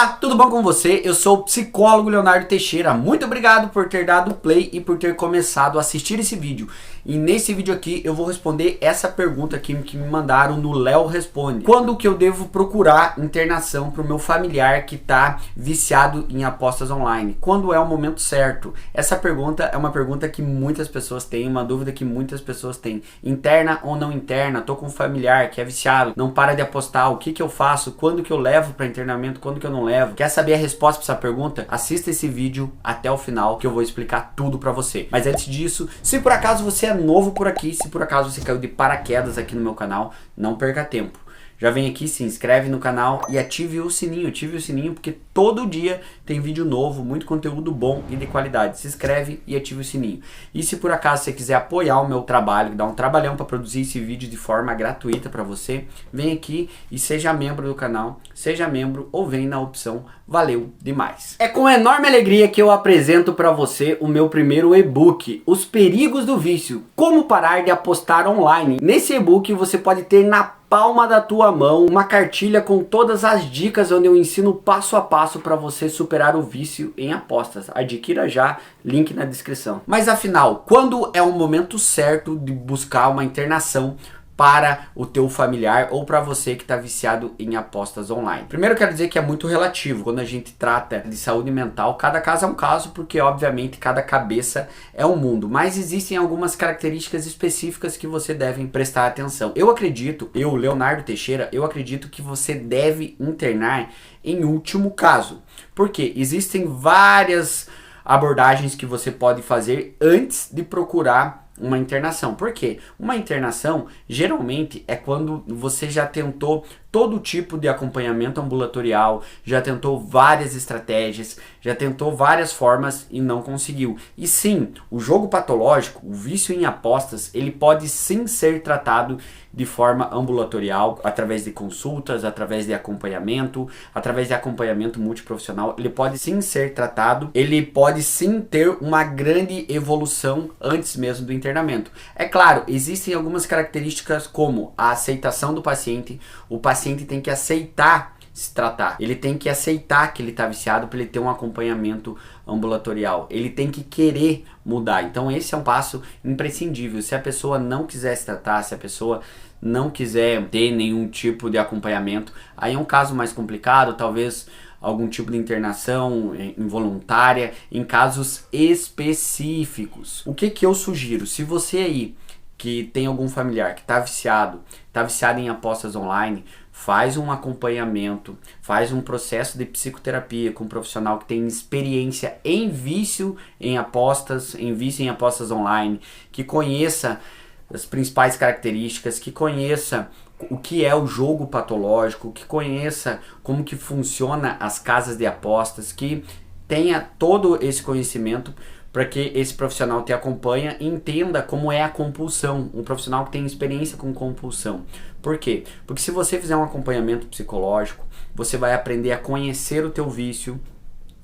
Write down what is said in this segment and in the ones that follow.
Olá, tudo bom com você? Eu sou o psicólogo Leonardo Teixeira. Muito obrigado por ter dado play e por ter começado a assistir esse vídeo. E nesse vídeo aqui eu vou responder essa pergunta aqui que me mandaram no Léo Responde. Quando que eu devo procurar internação para o meu familiar que está viciado em apostas online? Quando é o momento certo? Essa pergunta é uma pergunta que muitas pessoas têm, uma dúvida que muitas pessoas têm. Interna ou não interna? Tô com um familiar que é viciado, não para de apostar, o que eu faço? Quando que eu levo para internamento? Quando que eu não levo? Quer saber a resposta para essa pergunta? Assista esse vídeo até o final que eu vou explicar tudo para você. Mas antes disso, se por acaso você é novo por aqui, se por acaso você caiu de paraquedas aqui no meu canal, não perca tempo. Já vem aqui, se inscreve no canal e ative o sininho porque todo dia tem vídeo novo, muito conteúdo bom e de qualidade. Se inscreve e ative o sininho. E se por acaso você quiser apoiar o meu trabalho, dar um trabalhão para produzir esse vídeo de forma gratuita para você, vem aqui e seja membro do canal, seja membro ou vem na opção Valeu Demais. É com enorme alegria que eu apresento para você o meu primeiro e-book, Os Perigos do Vício, Como Parar de Apostar Online. Nesse e-book você pode ter na palma da tua mão uma cartilha com todas as dicas onde eu ensino passo a passo para você superar o vício em apostas. Adquira já, link na descrição. Mas afinal, quando é o momento certo de buscar uma internação para o teu familiar ou para você que está viciado em apostas online? Primeiro eu quero dizer que é muito relativo. Quando a gente trata de saúde mental, cada caso é um caso, porque obviamente cada cabeça é um mundo, mas existem algumas características específicas que você deve prestar atenção. Eu acredito, Leonardo Teixeira, eu acredito que você deve internar em último caso, porque existem várias abordagens que você pode fazer antes de procurar uma internação. Por quê? Uma internação geralmente é quando você já tentou todo tipo de acompanhamento ambulatorial, já tentou várias estratégias, já tentou várias formas e não conseguiu. E sim, o jogo patológico, o vício em apostas, ele pode sim ser tratado de forma ambulatorial, através de consultas, através de acompanhamento multiprofissional. Ele pode sim ser tratado, ele pode sim ter uma grande evolução antes mesmo do internamento. É claro, existem algumas características como a aceitação do paciente. O paciente tem que aceitar se tratar, ele tem que aceitar que ele está viciado para ele ter um acompanhamento ambulatorial, ele tem que querer mudar. Então esse é um passo imprescindível. Se a pessoa não quiser se tratar, se a pessoa não quiser ter nenhum tipo de acompanhamento, aí é um caso mais complicado, talvez algum tipo de internação involuntária em casos específicos. O que eu sugiro? Se você aí que tem algum familiar que está viciado em apostas online, faz um acompanhamento, faz um processo de psicoterapia com um profissional que tem experiência em vício em apostas online, que conheça as principais características, que conheça o que é o jogo patológico, que conheça como que funciona as casas de apostas, que tenha todo esse conhecimento para que esse profissional te acompanhe e entenda como é a compulsão, um profissional que tem experiência com compulsão. Por quê? Porque se você fizer um acompanhamento psicológico, você vai aprender a conhecer o teu vício,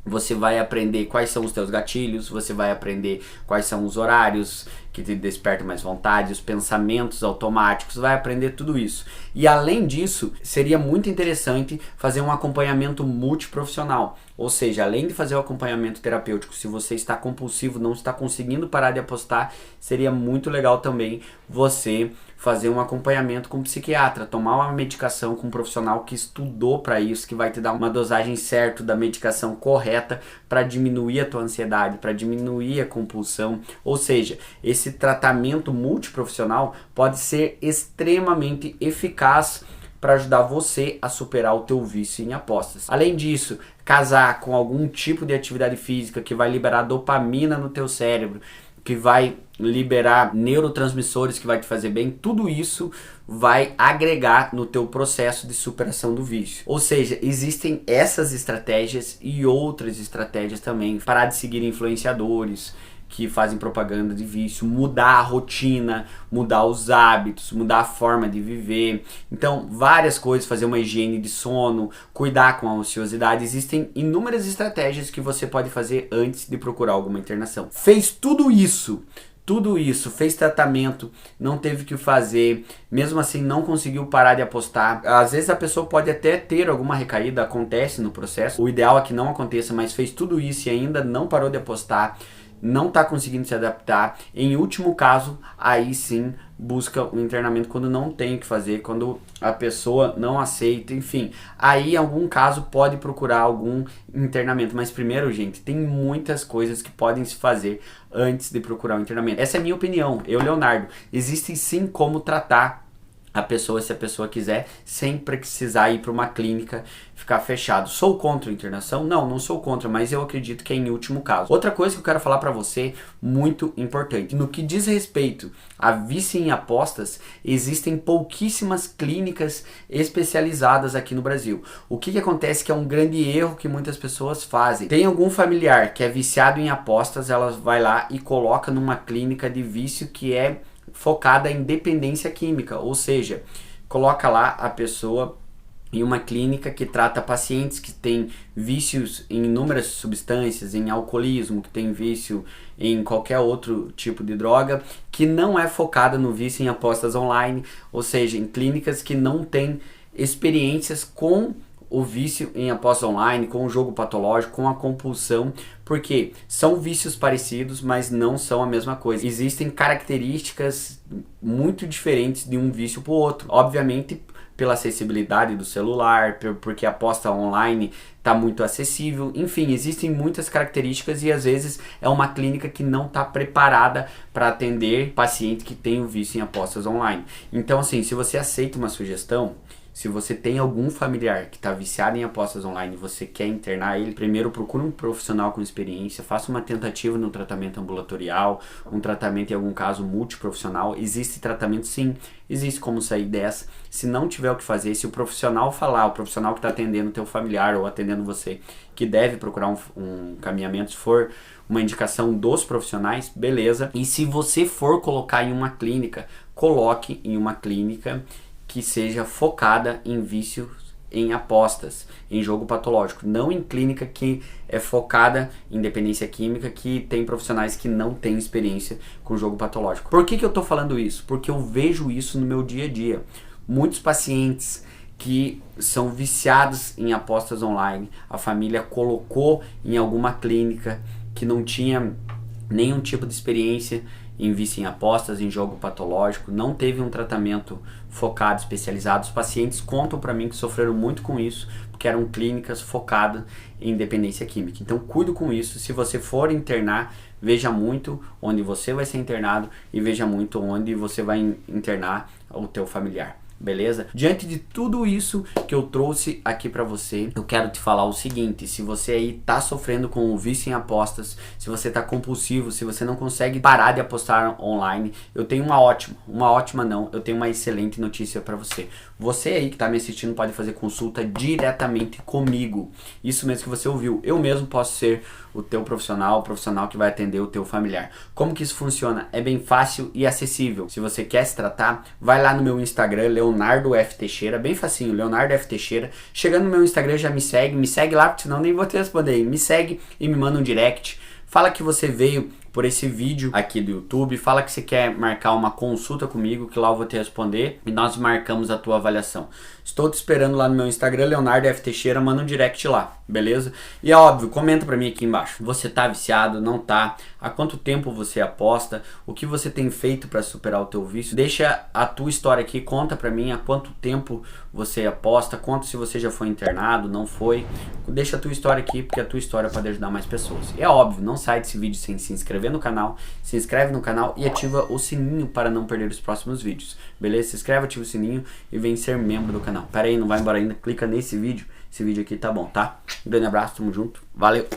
você vai aprender quais são os teus gatilhos, você vai aprender quais são os horários que te despertam mais vontade, os pensamentos automáticos, vai aprender tudo isso. E além disso, seria muito interessante fazer um acompanhamento multiprofissional. Ou seja, além de fazer o acompanhamento terapêutico, se você está compulsivo, não está conseguindo parar de apostar, seria muito legal também você fazer um acompanhamento com um psiquiatra, tomar uma medicação com um profissional que estudou para isso, que vai te dar uma dosagem certa da medicação correta para diminuir a tua ansiedade, para diminuir a compulsão. Ou seja, esse tratamento multiprofissional pode ser extremamente eficaz para ajudar você a superar o teu vício em apostas. Além disso, casar com algum tipo de atividade física que vai liberar dopamina no teu cérebro, que vai liberar neurotransmissores que vai te fazer bem, tudo isso vai agregar no teu processo de superação do vício. Ou seja, existem essas estratégias e outras estratégias também. Parar de seguir influenciadores que fazem propaganda de vício, mudar a rotina, mudar os hábitos, mudar a forma de viver. Então, várias coisas, fazer uma higiene de sono, cuidar com a ociosidade. Existem inúmeras estratégias que você pode fazer antes de procurar alguma internação. Fez tudo isso, tudo isso, fez tratamento, não teve que fazer, mesmo assim não conseguiu parar de apostar. Às vezes a pessoa pode até ter alguma recaída, acontece no processo, o ideal é que não aconteça, mas fez tudo isso e ainda não parou de apostar, não está conseguindo se adaptar. Em último caso, aí sim busca o internamento quando não tem o que fazer, quando a pessoa não aceita, enfim. Aí em algum caso pode procurar algum internamento, mas primeiro, gente, tem muitas coisas que podem se fazer antes de procurar o internamento. Essa é a minha opinião, eu, Leonardo. Existe sim como tratar a pessoa, se a pessoa quiser, sem precisar ir para uma clínica, ficar fechado. Sou contra a internação? Não, não sou contra, mas eu acredito que é em último caso. Outra coisa que eu quero falar para você, muito importante, no que diz respeito a vício em apostas, existem pouquíssimas clínicas especializadas aqui no Brasil. O que acontece que é um grande erro que muitas pessoas fazem. Tem algum familiar que é viciado em apostas, ela vai lá e coloca numa clínica de vício que é focada em dependência química, ou seja, coloca lá a pessoa em uma clínica que trata pacientes que têm vícios em inúmeras substâncias, em alcoolismo, que tem vício em qualquer outro tipo de droga, que não é focada no vício em apostas online, ou seja, em clínicas que não têm experiências com o vício em apostas online, com o jogo patológico, com a compulsão, porque são vícios parecidos, mas não são a mesma coisa. Existem características muito diferentes de um vício para o outro. Obviamente, pela acessibilidade do celular, porque a aposta online está muito acessível, enfim, existem muitas características e às vezes é uma clínica que não está preparada para atender paciente que tem o vício em apostas online. Então, assim, se você aceita uma sugestão, se você tem algum familiar que está viciado em apostas online e você quer internar ele, primeiro procure um profissional com experiência, faça uma tentativa no tratamento ambulatorial, um tratamento em algum caso multiprofissional. Existe tratamento sim, existe como sair dessa. Se não tiver o que fazer, se o profissional falar, o profissional que está atendendo o teu familiar ou atendendo você, que deve procurar um encaminhamento, se for uma indicação dos profissionais, beleza. E se você for colocar em uma clínica, coloque em uma clínica que seja focada em vícios em apostas, em jogo patológico, não em clínica que é focada em dependência química, que tem profissionais que não têm experiência com jogo patológico. Por que eu tô falando isso? Porque eu vejo isso no meu dia a dia. Muitos pacientes que são viciados em apostas online, a família colocou em alguma clínica que não tinha nenhum tipo de experiência em vício em apostas, em jogo patológico, não teve um tratamento focado, especializado. Os pacientes contam para mim que sofreram muito com isso, porque eram clínicas focadas em dependência química. Então cuide com isso. Se você for internar, veja muito onde você vai ser internado e veja muito onde você vai internar o teu familiar. Beleza? Diante de tudo isso que eu trouxe aqui pra você, eu quero te falar o seguinte: se você aí tá sofrendo com o vício em apostas, se você tá compulsivo, se você não consegue parar de apostar online, eu tenho eu tenho uma excelente notícia pra você. Você aí que tá me assistindo pode fazer consulta diretamente comigo. Isso mesmo que você ouviu, eu mesmo posso ser o teu profissional, o profissional que vai atender o teu familiar. Como que isso funciona? É bem fácil e acessível. Se você quer se tratar, vai lá no meu Instagram, Leonardo F. Teixeira, bem facinho, Leonardo F. Teixeira. Chegando no meu Instagram, já me segue lá, porque senão nem vou te responder. Me segue e me manda um direct. Fala que você veio por esse vídeo aqui do YouTube, fala que você quer marcar uma consulta comigo, que lá eu vou te responder e nós marcamos a tua avaliação. Estou te esperando lá no meu Instagram, Leonardo F. Teixeira, manda um direct lá, beleza? E é óbvio, comenta pra mim aqui embaixo, você tá viciado, não tá? Há quanto tempo você aposta? O que você tem feito para superar o teu vício? Deixa a tua história aqui, conta pra mim há quanto tempo você aposta, conta se você já foi internado, não foi. Deixa a tua história aqui, porque a tua história pode ajudar mais pessoas. E é óbvio, não sai desse vídeo sem se inscrever no canal, se inscreve no canal e ativa o sininho para não perder os próximos vídeos, beleza? Se inscreve, ativa o sininho e vem ser membro do canal. Pera aí, não vai embora ainda, clica nesse vídeo, esse vídeo aqui tá bom, tá? Um grande abraço, tamo junto, valeu!